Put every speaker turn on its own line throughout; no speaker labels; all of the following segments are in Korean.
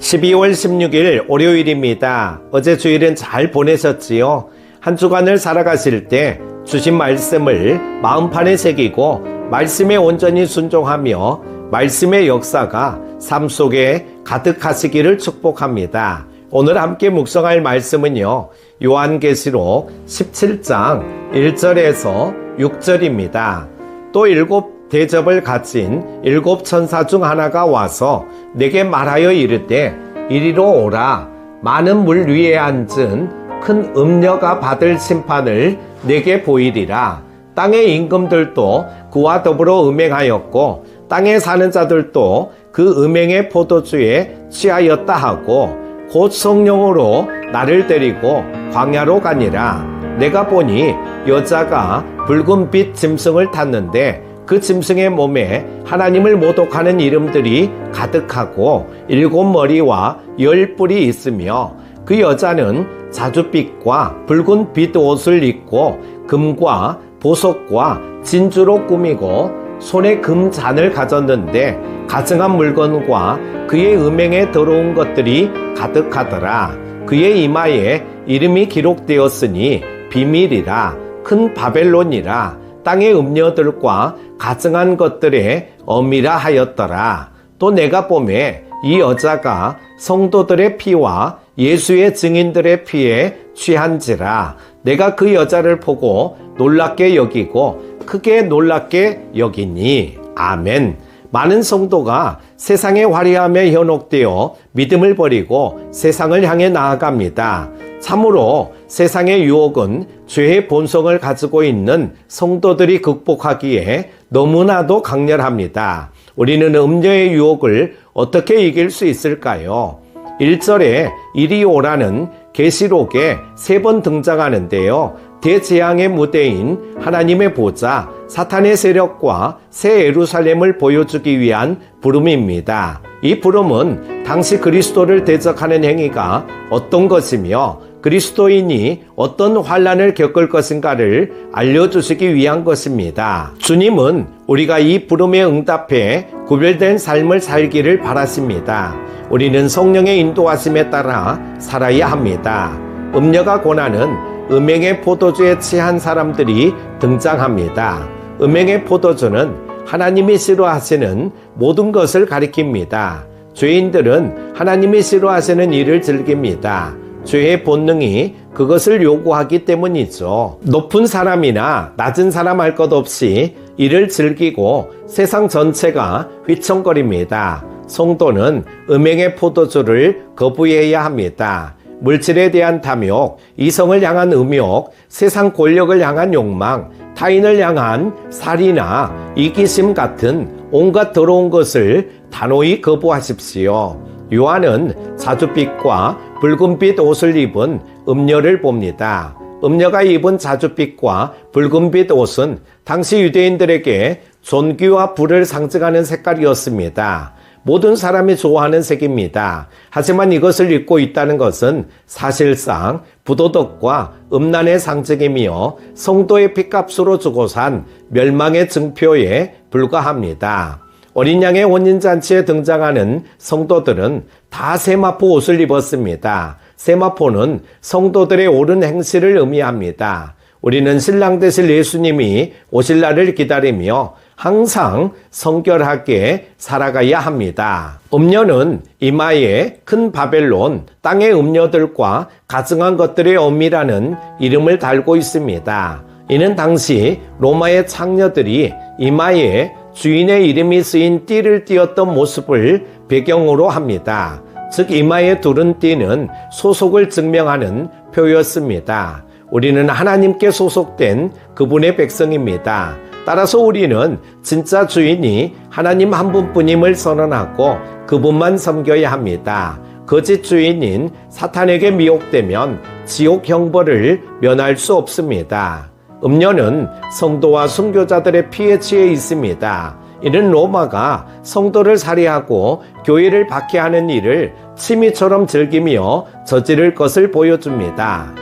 12월 16일 월요일입니다. 어제 주일은 잘 보내셨지요? 한 주간을 살아가실 때 주신 말씀을 마음판에 새기고 말씀에 온전히 순종하며 말씀의 역사가 삶 속에 가득하시기를 축복합니다. 오늘 함께 묵상할 말씀은요, 요한계시록 17장 1절에서 6절입니다. 또 일곱 대접을 가진 일곱 천사 중 하나가 와서 내게 말하여 이르되 이리로 오라. 많은 물 위에 앉은 큰 음녀가 받을 심판을 내게 보이리라. 땅의 임금들도 그와 더불어 음행하였고 땅에 사는 자들도 그 음행의 포도주에 취하였다 하고 곧 성령으로 나를 데리고 광야로 가니라. 내가 보니 여자가 붉은 빛 짐승을 탔는데 그 짐승의 몸에 하나님을 모독하는 이름들이 가득하고 7 머리와 10 뿔이 있으며 그 여자는 자줏빛과 붉은 빛 옷을 입고 금과 보석과 진주로 꾸미고 손에 금잔을 가졌는데 가증한 물건과 그의 음행에 더러운 것들이 가득하더라. 그의 이마에 이름이 기록되었으니 비밀이라 큰 바벨론이라 땅의 음녀들과 가증한 것들의 어미라 하였더라. 또 내가 보매 이 여자가 성도들의 피와 예수의 증인들의 피에 취한지라. 내가 그 여자를 보고 놀랍게 여기고 크게 놀랍게 여기니. 아멘. 많은 성도가 세상의 화려함에 현혹되어 믿음을 버리고 세상을 향해 나아갑니다. 참으로 세상의 유혹은 죄의 본성을 가지고 있는 성도들이 극복하기에 너무나도 강렬합니다. 우리는 음녀의 유혹을 어떻게 이길 수 있을까요? 1절에 이리 오라는 계시록에 3번 등장하는데요. 대재앙의 무대인 하나님의 보좌, 사탄의 세력과 새 예루살렘을 보여주기 위한 부름입니다. 이 부름은 당시 그리스도를 대적하는 행위가 어떤 것이며 그리스도인이 어떤 환난을 겪을 것인가를 알려주시기 위한 것입니다. 주님은 우리가 이 부름에 응답해 구별된 삶을 살기를 바라십니다. 우리는 성령의 인도하심에 따라 살아야 합니다. 음녀가 권하는 음행의 포도주에 취한 사람들이 등장합니다. 음행의 포도주는 하나님이 싫어하시는 모든 것을 가리킵니다. 죄인들은 하나님이 싫어하시는 일을 즐깁니다. 죄의 본능이 그것을 요구하기 때문이죠. 높은 사람이나 낮은 사람 할 것 없이 이를 즐기고 세상 전체가 휘청거립니다. 성도는 음행의 포도주를 거부해야 합니다. 물질에 대한 탐욕, 이성을 향한 음욕, 세상 권력을 향한 욕망, 타인을 향한 살이나 이기심 같은 온갖 더러운 것을 단호히 거부하십시오. 요한은 자줏빛과 붉은빛 옷을 입은 음녀를 봅니다. 음녀가 입은 자줏빛과 붉은빛 옷은 당시 유대인들에게 존귀와 부를 상징하는 색깔이었습니다. 모든 사람이 좋아하는 색입니다. 하지만 이것을 입고 있다는 것은 사실상 부도덕과 음란의 상징이며 성도의 핏값으로 주고 산 멸망의 증표에 불과합니다. 어린 양의 혼인잔치에 등장하는 성도들은 다 세마포 옷을 입었습니다. 세마포는 성도들의 옳은 행실을 의미합니다. 우리는 신랑 되실 예수님이 오실 날을 기다리며 항상 성결하게 살아가야 합니다. 음녀는 이마에 큰 바벨론, 땅의 음녀들과 가증한 것들의 어미라는 이름을 달고 있습니다. 이는 당시 로마의 창녀들이 이마에 주인의 이름이 쓰인 띠를 띄었던 모습을 배경으로 합니다. 즉 이마에 두른 띠는 소속을 증명하는 표였습니다. 우리는 하나님께 소속된 그분의 백성입니다. 따라서 우리는 진짜 주인이 하나님 한 분뿐임을 선언하고 그분만 섬겨야 합니다. 거짓 주인인 사탄에게 미혹되면 지옥 형벌을 면할 수 없습니다. 음녀는 성도와 순교자들의 피에 취해 있습니다. 이는 로마가 성도를 살해하고 교회를 박해하는 일을 취미처럼 즐기며 저지를 것을 보여줍니다.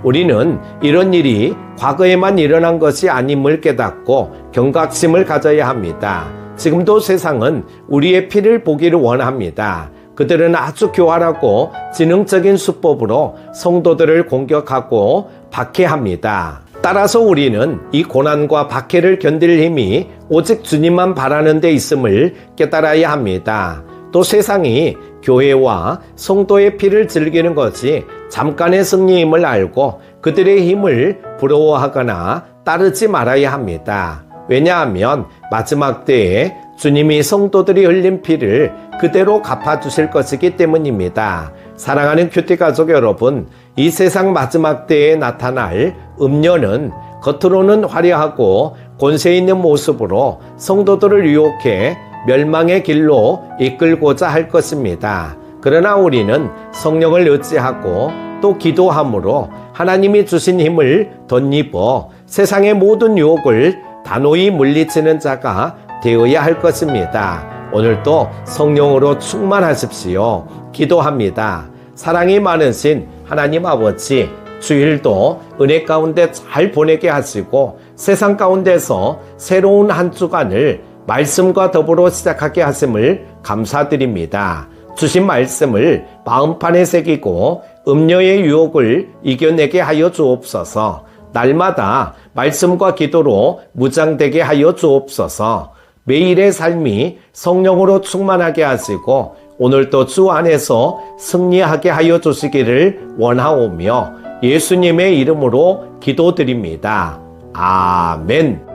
우리는 이런 일이 과거에만 일어난 것이 아님을 깨닫고 경각심을 가져야 합니다. 지금도 세상은 우리의 피를 보기를 원합니다. 그들은 아주 교활하고 지능적인 수법으로 성도들을 공격하고 박해합니다. 따라서 우리는 이 고난과 박해를 견딜 힘이 오직 주님만 바라는 데 있음을 깨달아야 합니다. 또 세상이 교회와 성도의 피를 즐기는 것이 잠깐의 승리임을 알고 그들의 힘을 부러워하거나 따르지 말아야 합니다. 왜냐하면 마지막 때에 주님이 성도들이 흘린 피를 그대로 갚아주실 것이기 때문입니다. 사랑하는 큐티 가족 여러분, 이 세상 마지막 때에 나타날 음녀는 겉으로는 화려하고 권세 있는 모습으로 성도들을 유혹해 멸망의 길로 이끌고자 할 것입니다. 그러나 우리는 성령을 의지하고 또 기도함으로 하나님이 주신 힘을 덧입어 세상의 모든 유혹을 단호히 물리치는 자가 되어야 할 것입니다. 오늘도 성령으로 충만하십시오. 기도합니다. 사랑이 많으신 하나님 아버지, 주일도 은혜 가운데 잘 보내게 하시고 세상 가운데서 새로운 한 주간을 말씀과 더불어 시작하게 하심을 감사드립니다. 주신 말씀을 마음판에 새기고 음녀의 유혹을 이겨내게 하여 주옵소서. 날마다 말씀과 기도로 무장되게 하여 주옵소서. 매일의 삶이 성령으로 충만하게 하시고 오늘도 주 안에서 승리하게 하여 주시기를 원하오며 예수님의 이름으로 기도드립니다. 아멘.